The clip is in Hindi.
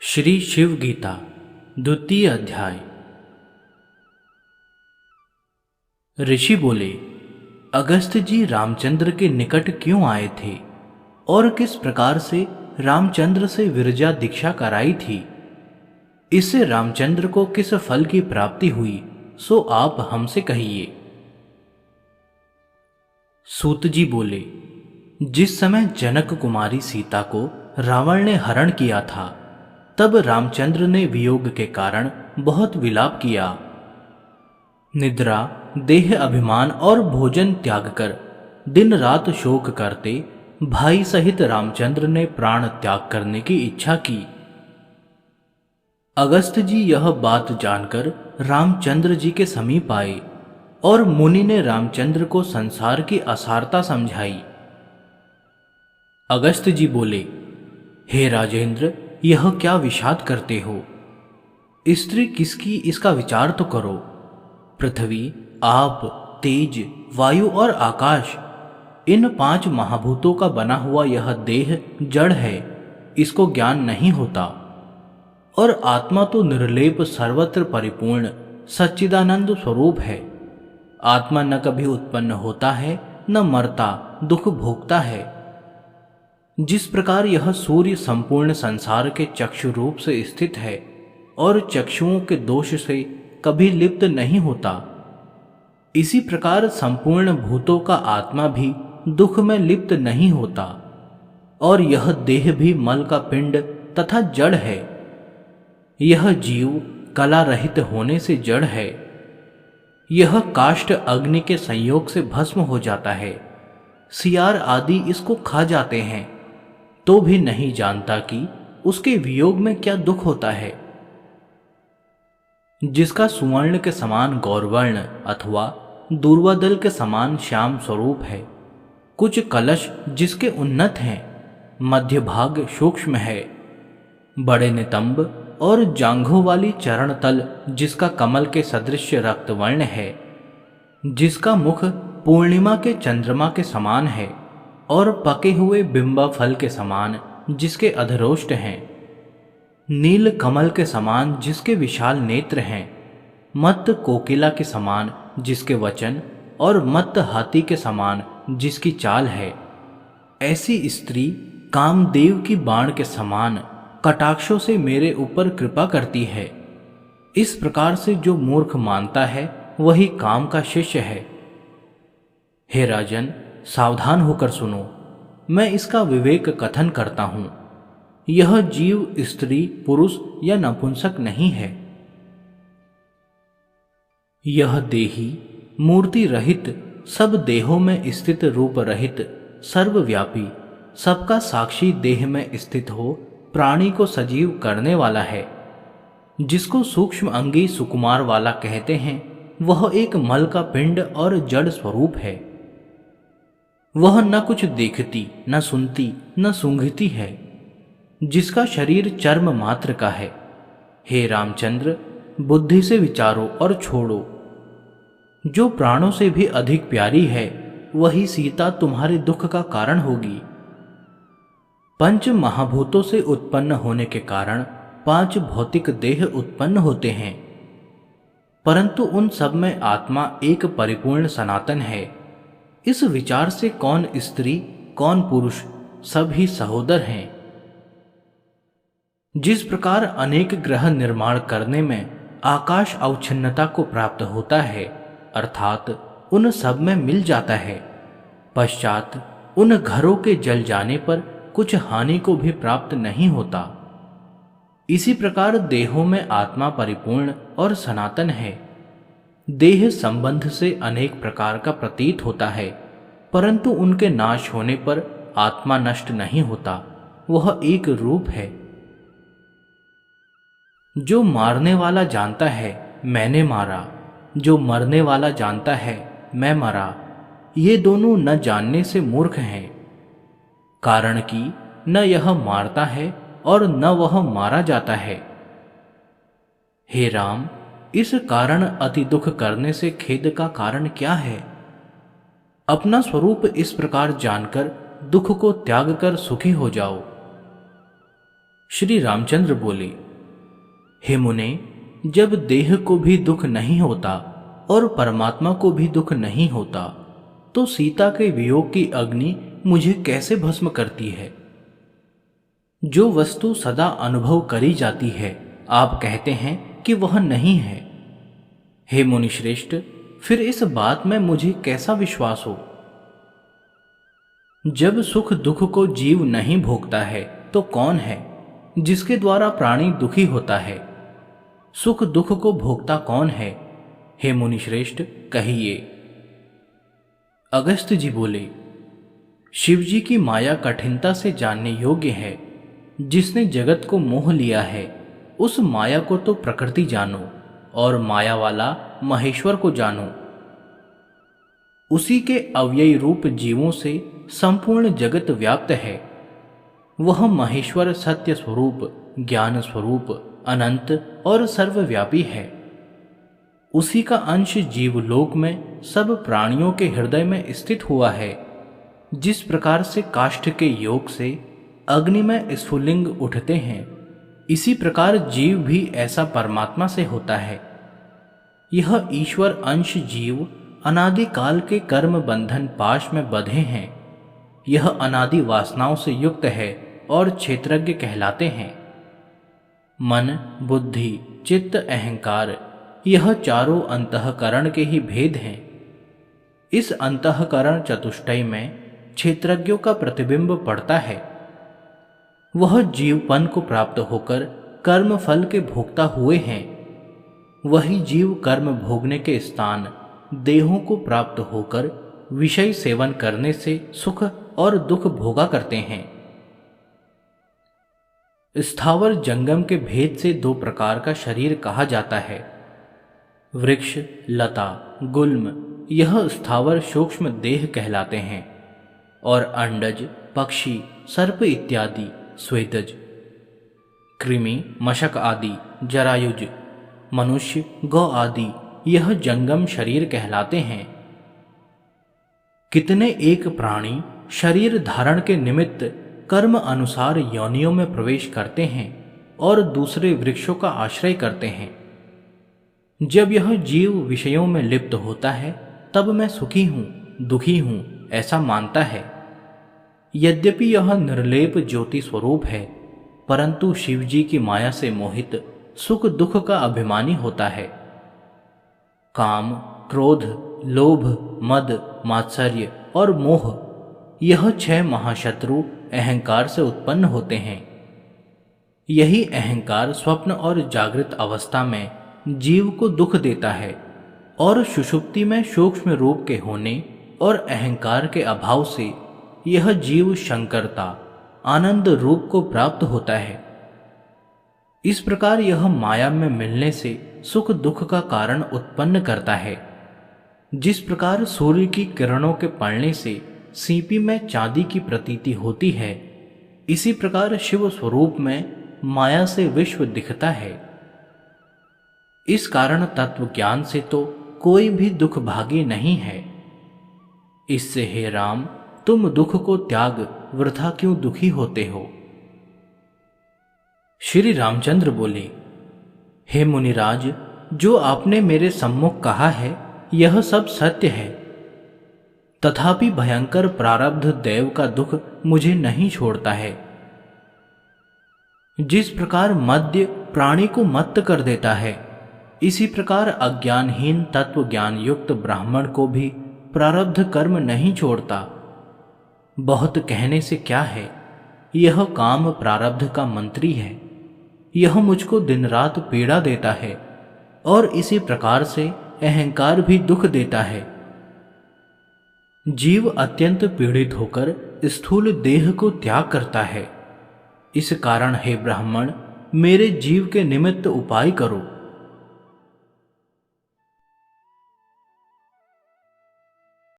श्री शिव गीता द्वितीय अध्याय। ऋषि बोले, अगस्त्य जी रामचंद्र के निकट क्यों आए थे और किस प्रकार से रामचंद्र से विरजा दीक्षा कराई थी, इससे रामचंद्र को किस फल की प्राप्ति हुई, सो आप हमसे कहिए। सूत जी बोले, जिस समय जनक कुमारी सीता को रावण ने हरण किया था, तब रामचंद्र ने वियोग के कारण बहुत विलाप किया। निद्रा, देह अभिमान और भोजन त्याग कर दिन रात शोक करते भाई सहित रामचंद्र ने प्राण त्याग करने की इच्छा की। अगस्त्य जी यह बात जानकर रामचंद्र जी के समीप आए और मुनि ने रामचंद्र को संसार की असारता समझाई। अगस्त्य जी बोले, हे राजेंद्र, यह क्या विषाद करते हो? स्त्री किसकी, इसका विचार तो करो। पृथ्वी, आप, तेज, वायु और आकाश, इन 5 महाभूतों का बना हुआ यह देह जड़ है, इसको ज्ञान नहीं होता। और आत्मा तो निर्लेप, सर्वत्र परिपूर्ण सच्चिदानंद स्वरूप है। आत्मा न कभी उत्पन्न होता है, न मरता, दुख भोगता है। जिस प्रकार यह सूर्य संपूर्ण संसार के चक्षु रूप से स्थित है और चक्षुओं के दोष से कभी लिप्त नहीं होता, इसी प्रकार संपूर्ण भूतों का आत्मा भी दुख में लिप्त नहीं होता। और यह देह भी मल का पिंड तथा जड़ है। यह जीव कला रहित होने से जड़ है। यह काष्ठ अग्नि के संयोग से भस्म हो जाता है। सियार आदि इसको खा जाते हैं, तो भी नहीं जानता कि उसके वियोग में क्या दुख होता है। जिसका सुवर्ण के समान गौरवर्ण अथवा दूर्वादल के समान श्याम स्वरूप है, कुछ कलश जिसके उन्नत हैं, मध्य भाग सूक्ष्म है, बड़े नितंब और जांघों वाली चरण तल जिसका कमल के सदृश रक्तवर्ण है, जिसका मुख पूर्णिमा के चंद्रमा के समान है और पके हुए बिंबा फल के समान जिसके अधरोष्ट हैं, नील कमल के समान जिसके विशाल नेत्र हैं, मत्त कोकिला के समान जिसके वचन और मत्त हाथी के समान जिसकी चाल है, ऐसी स्त्री कामदेव की बाण के समान कटाक्षों से मेरे ऊपर कृपा करती है। इस प्रकार से जो मूर्ख मानता है वही काम का शिष्य है। हे राजन, सावधान होकर सुनो, मैं इसका विवेक कथन करता हूं। यह जीव स्त्री, पुरुष या नपुंसक नहीं है। यह देही मूर्ति रहित, सब देहों में स्थित, रूप रहित, सर्वव्यापी, सबका साक्षी देह में स्थित हो प्राणी को सजीव करने वाला है। जिसको सूक्ष्म अंगी सुकुमार वाला कहते हैं, वह एक मल का पिंड और जड़ स्वरूप है। वह न कुछ देखती, न सुनती, न सूंघती है, जिसका शरीर चर्म मात्र का है। हे रामचंद्र, बुद्धि से विचारो और छोड़ो। जो प्राणों से भी अधिक प्यारी है, वही सीता तुम्हारे दुख का कारण होगी। 5 महाभूतों से उत्पन्न होने के कारण 5 भौतिक देह उत्पन्न होते हैं, परंतु उन सब में आत्मा एक परिपूर्ण सनातन है। इस विचार से कौन स्त्री, कौन पुरुष, सब ही सहोदर हैं। जिस प्रकार अनेक ग्रह निर्माण करने में आकाश अवच्छिन्नता को प्राप्त होता है, अर्थात उन सब में मिल जाता है, पश्चात उन घरों के जल जाने पर कुछ हानि को भी प्राप्त नहीं होता, इसी प्रकार देहों में आत्मा परिपूर्ण और सनातन है। देह संबंध से अनेक प्रकार का प्रतीत होता है, परंतु उनके नाश होने पर आत्मा नष्ट नहीं होता, वह एक रूप है। जो मारने वाला जानता है मैंने मारा, जो मरने वाला जानता है मैं मरा, ये दोनों न जानने से मूर्ख हैं। कारण कि न यह मारता है और न वह मारा जाता है। हे राम, इस कारण अति दुख करने से खेद का कारण क्या है? अपना स्वरूप इस प्रकार जानकर दुख को त्याग कर सुखी हो जाओ। श्री रामचंद्र बोले, हे मुने, जब देह को भी दुख नहीं होता और परमात्मा को भी दुख नहीं होता, तो सीता के वियोग की अग्नि मुझे कैसे भस्म करती है? जो वस्तु सदा अनुभव करी जाती है, आप कहते हैं कि वह नहीं है। हे मुनिश्रेष्ठ, फिर इस बात में मुझे कैसा विश्वास हो? जब सुख दुख को जीव नहीं भोगता है तो कौन है जिसके द्वारा प्राणी दुखी होता है? सुख दुख को भोगता कौन है? हे मुनिश्रेष्ठ, कहिए। अगस्त्य जी बोले, शिव जी की माया कठिनता से जानने योग्य है। जिसने जगत को मोह लिया है, उस माया को तो प्रकृति जानो और माया वाला महेश्वर को जानो। उसी के अव्ययी रूप जीवों से संपूर्ण जगत व्याप्त है। वह महेश्वर सत्य स्वरूप, ज्ञान स्वरूप, अनंत और सर्वव्यापी है। उसी का अंश जीवलोक में सब प्राणियों के हृदय में स्थित हुआ है। जिस प्रकार से काष्ठ के योग से अग्नि में स्फुलिंग उठते हैं, इसी प्रकार जीव भी ऐसा परमात्मा से होता है। यह ईश्वर अंश जीव अनादि काल के कर्म बंधन पाश में बंधे हैं। यह अनादि वासनाओं से युक्त है और क्षेत्रज्ञ कहलाते हैं। मन, बुद्धि, चित्त, अहंकार, यह चारों अंतःकरण के ही भेद हैं। इस अंतःकरण चतुष्टय में क्षेत्रज्ञों का प्रतिबिंब पड़ता है। वह जीवपन को प्राप्त होकर कर्म फल के भोक्ता हुए हैं। वही जीव कर्म भोगने के स्थान देहों को प्राप्त होकर विषय सेवन करने से सुख और दुख भोगा करते हैं। स्थावर जंगम के भेद से दो प्रकार का शरीर कहा जाता है। वृक्ष, लता, गुल्म, यह स्थावर सूक्ष्म देह कहलाते हैं, और अंडज, पक्षी, सर्प इत्यादि स्वेदज, कृमि, मशक आदि जरायुज, मनुष्य, गौ आदि यह जंगम शरीर कहलाते हैं। कितने एक प्राणी शरीर धारण के निमित्त कर्म अनुसार योनियों में प्रवेश करते हैं और दूसरे वृक्षों का आश्रय करते हैं। जब यह जीव विषयों में लिप्त होता है, तब मैं सुखी हूं, दुखी हूं ऐसा मानता है। यद्यपि यह निर्लेप ज्योति स्वरूप है, परंतु शिवजी की माया से मोहित सुख दुख का अभिमानी होता है। काम, क्रोध, लोभ, मद, मात्सर्य और मोह, यह 6 महाशत्रु अहंकार से उत्पन्न होते हैं। यही अहंकार स्वप्न और जागृत अवस्था में जीव को दुख देता है और सुषुप्ति में सूक्ष्म रूप के होने और अहंकार के अभाव से यह जीव शंकरता, आनंद रूप को प्राप्त होता है। इस प्रकार यह माया में मिलने से सुख दुख का कारण उत्पन्न करता है। जिस प्रकार सूर्य की किरणों के पड़ने से सीपी में चांदी की प्रतीति होती है, इसी प्रकार शिव स्वरूप में माया से विश्व दिखता है। इस कारण तत्व ज्ञान से तो कोई भी दुख भागी नहीं है। इससे हे राम, तुम दुख को त्याग वृथा क्यों दुखी होते हो? श्री रामचंद्र बोले, हे मुनिराज, जो आपने मेरे सम्मुख कहा है यह सब सत्य है। तथापि भयंकर प्रारब्ध देव का दुख मुझे नहीं छोड़ता है। जिस प्रकार मद्य प्राणी को मत्त कर देता है, इसी प्रकार अज्ञानहीन तत्व ज्ञान युक्त ब्राह्मण को भी प्रारब्ध कर्म नहीं छोड़ता। बहुत कहने से क्या है, यह काम प्रारब्ध का मंत्री है। यह मुझको दिन रात पीड़ा देता है और इसी प्रकार से अहंकार भी दुख देता है। जीव अत्यंत पीड़ित होकर स्थूल देह को त्याग करता है। इस कारण हे ब्राह्मण, मेरे जीव के निमित्त उपाय करो।